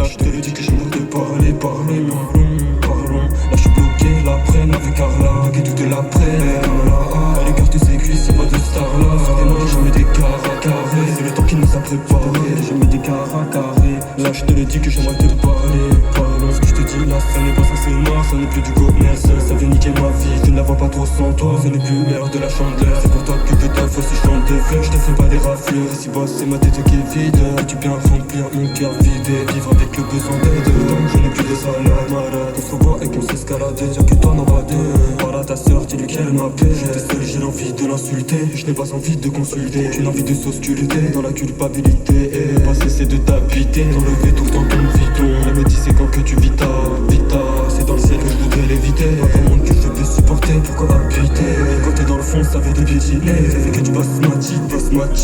Là je te le dis que j'ai envie de parler, parlons. Là je suis bloqué, la prenne avec Carla, bloqué toute l'après. Elle écarte ses cuisses, y'a pas de star là. Sur des maris, j'en mets des carats carrés. C'est le temps qui nous a préparés, je mets des carats carrés. Là je te le dis que j'aimerais te parler, parlons. Ce que je te dis là, ça n'est pas ça, c'est mort, ça n'est plus du commerce. Ça veut niquer ma vie, je ne la vois pas trop sans toi. Ce n'est plus l'heure de la chandeleur, c'est pour toi que je t'offre si je chante de fleurs. Je te fais pas des raflures, ici bas c'est ma tête qui est vide. Veux-tu bien remplir mon cœur vide et vivre avec le besoin d'aide. Tant que je n'ai plus de salaire, malade, on se revoit et qu'on s'escalade. Dire que toi n'en va deux, parle à ta soeur, dis-lui qu'elle m'appelle. J'étais seul, j'ai l'envie de l'insulter, je n'ai pas envie de consulter. J'ai envie de s'ausculter dans la culpabilité et pas cesser de t'habiter, d'enlever tout le temps ton bidon. Elle me dit c'est quand que tu vis ta vita, c'est dans le ciel que je voudrais l'éviter. Pas un monde que je veux supporter, pourquoi habiter? Quand t'es dans le fond, ça fait de piétiner. Ça fait que tu passes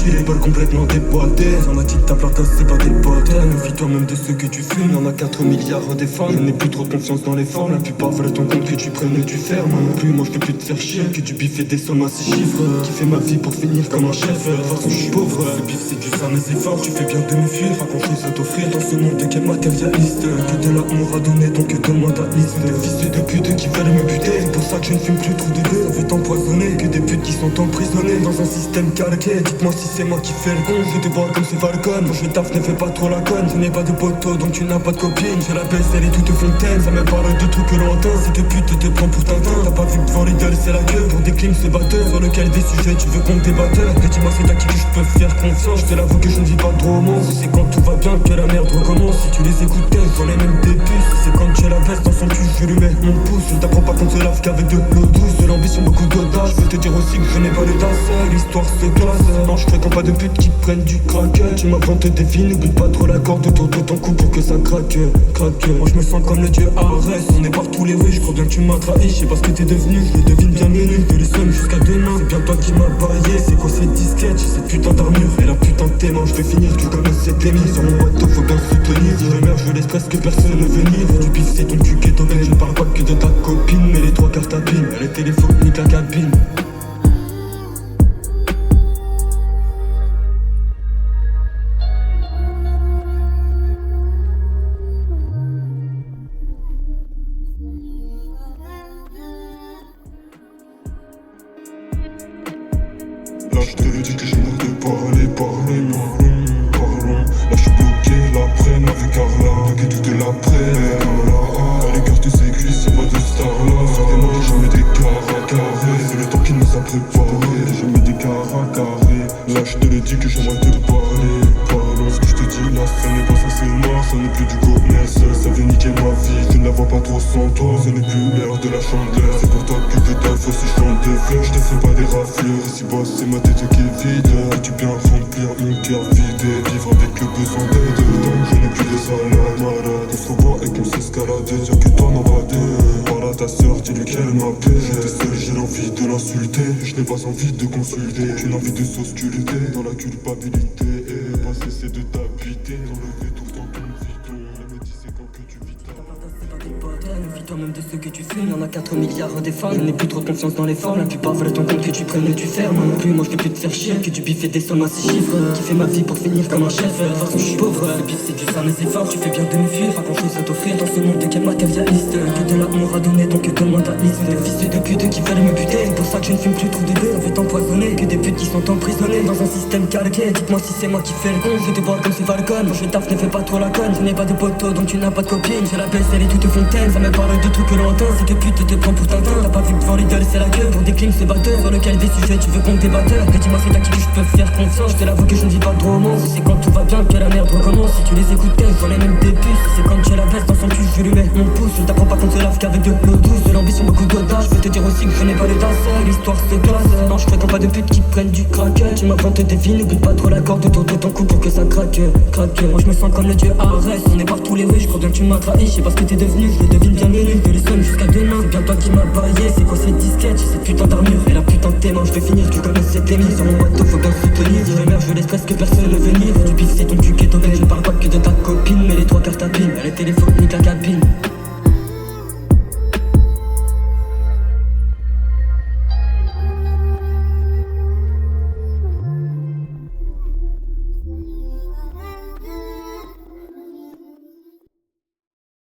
les balles complètement déboîtées. Sur ma petite table, c'est pas des potes. Méfie-toi même de ce que tu fumes, y'en a 4 milliards des femmes. Je n'ai plus trop confiance dans les formes, la plupart veulent ton compte que tu prennes et tu fermes. Plus moi je peux plus te faire chier, que tu biffes des sommes à 6 chiffres. Qui fait ma vie pour finir comme un chef, de toute façon je suis pauvre. Le bif c'est du sang mais c'est fort, tu fais bien de me fuir. Pas grand chose à t'offrir dans ce monde qui est matérialiste. Que de l'amour à donner, donc donne-moi ta liste. Des fils de pute qui veulent me buter, c'est pour ça que je ne fume plus trop de gueule. Ça fait t'empoisonner, que des putes qui sont emprisonnées dans un système calqué. Dites-moi si c'est moi qui fais le con, je te vois comme c'est Falcon. Quand je taffe, ne fais pas trop la conne. Je n'ai pas de poteau, donc tu n'as pas de copine. J'ai la baisse, elle est toute fontaine. Ça me parle de trucs lointains. Si tes putes te prend pour Tintin, t'as pas vu que devant l'idole c'est la queue. Pour des clims ce batteur, sur lequel des sujets tu veux qu'on débatte. Mais dis-moi c'est à qui que je peux faire confiance. Je te l'avoue que je ne vis pas de romance. C'est quand tout va bien que la merde recommence. Si tu les écoutais, ils font les mêmes des puces. C'est quand tu la baisse dans son cul, je lui mets mon pouce. Je t'apprends pas qu'on se lave qu'avec de l'eau douce. De l'ambition, beaucoup d'audace. Je veux te dire aussi que je n'ai pas le dasse. L'histoire se classe. Non, je fréquente pas de putes qui prennent du crack. Tu m'inventes des vies, n'oublie pas trop la corde autour de ton cou pour que ça craque. Moi je me sens comme le dieu Arès. On est partout les rues, je crois bien que tu m'as trahi. Je sais pas ce que t'es devenu, je le devine bien mené. De les sommes jusqu'à demain, c'est bien toi qui m'as baillé. C'est quoi cette disquette, j'ai cette putain d'armure et la putain de tes mains. Je vais finir, tu connais cette émise. Sur mon bateau, faut bien se tenir. Si je meurs, je laisse presque personne venir. Du pif, c'est ton cul qui est tombé. Je ne parle pas que de ta copine, mais les 3 quarts tapines. Les téléphones, nique la cabine. Là je te le dis que j'ai envie de parler, parlons. Là je suis bloqué, la prenne avec Carla, bloqué toute l'après. Elle écarte ses cuisses, y'a pas de star là. Sur des maris, j'en mets des carats carrés. C'est le temps qui nous a préparés, je mets des carats carrés. Là je te le dis que j'aimerais te parler, parlons. Ce que je te dis là, ça n'est pas ça, c'est mort, ça n'est plus du commerce. Ça veut niquer ma vie, je ne la vois pas trop sans toi. Ce n'est plus l'heure de la chandeleur, c'est pour toi que je t'offre si je chante de fleurs. Je te fais pas des raflures, ici bas c'est ma tête qui est vide. Veux-tu bien remplir mon cœur vide et vivre avec le besoin d'aide. Tant que je n'ai plus de salaire, malade, on se revoit et qu'on s'escalade. Dire que toi n'en va deux, parle à ta soeur, dis-lui qu'elle m'appelle. J'étais seul, j'ai l'envie de l'insulter, je n'ai pas envie de consulter. J'ai envie de s'ausculter dans la culpabilité et pas cesser de t'habiter, d'enlever tout le temps ton bidon. Elle me dit c'est quand que tu vis ta méfie-toi même de ce que tu fumes, y'en a 4 milliards des femmes. Je n'ai plus trop confiance dans les formes, la plupart veulent ton compte que tu prennes et tu fermes. Plus moi je peux plus te faire chier, que tu biffes des sommes à 6 chiffres. Qui fait ma vie pour finir comme un chef, de toute façon je suis pauvre. Le bif c'est du sang mais c'est fort, tu fais bien de me fuir. Pas grand chose à t'offrir dans ce monde qui est matérialiste. Que de l'amour à donner, donc donne-moi ta liste. Des fils de pute qui veulent me buter, c'est pour ça que je ne fume plus trop de gueule. Ça fait t'empoisonner, que des putes qui sont emprisonnées dans un système calqué. Dites-moi si c'est moi qui fais le con, je te vois comme c'est Falcon. Quand je taffe, ne fais pas trop la conne, je n'ai pas de poteau donc tu n'as pas de copine. J'ai la baisse, elle est toute fontaine, ça me parle de trucs lointains. C'est que pute te prend pour Tintin, t'as pas vu que devant l'idole c'est la queue. Pour des clims c'est batteur, sur lequel des sujets tu veux qu'on débatte. Mais dis-moi c'est à qui que je peux faire confiance. Je te l'avoue que je ne vis pas de romance. C'est quand tout va bien que la merde recommence. Si tu les écoutais, ils font les mêmes des puces. C'est quand tu as la veste dans son cul, je lui mets mon pouce. Je t'apprends pas qu'on se lave qu'avec de l'eau douce. De l'ambition, beaucoup d'audace. Je peux te dire aussi que je n'ai pas le dasse. L'histoire se classe. Non, je fréquente pas de putes qui prennent du crack. Tu m'inventes des vies, n'oublie pas trop la corde autour de ton cou pour que ça craque. Moi je me sens comme le dieu Arès. On est partout les rues, je crois bien que tu m'as trahi. Je sais pas ce que t'es devenu, je le devine bien mené. De les sommes jusqu'à demain, c'est bien toi qui m'as baillé. C'est quoi cette disquette, j'ai cette putain d'armure et la putain de tes mains. Je vais finir, tu connais cette émise. Sur mon bateau, faut bien se tenir. Si je meurs, je laisse presque personne venir. Du pif, c'est ton cul qui est tombé. Je ne parle pas que de ta copine, mais les 3 quarts tapines. Elle est téléphone.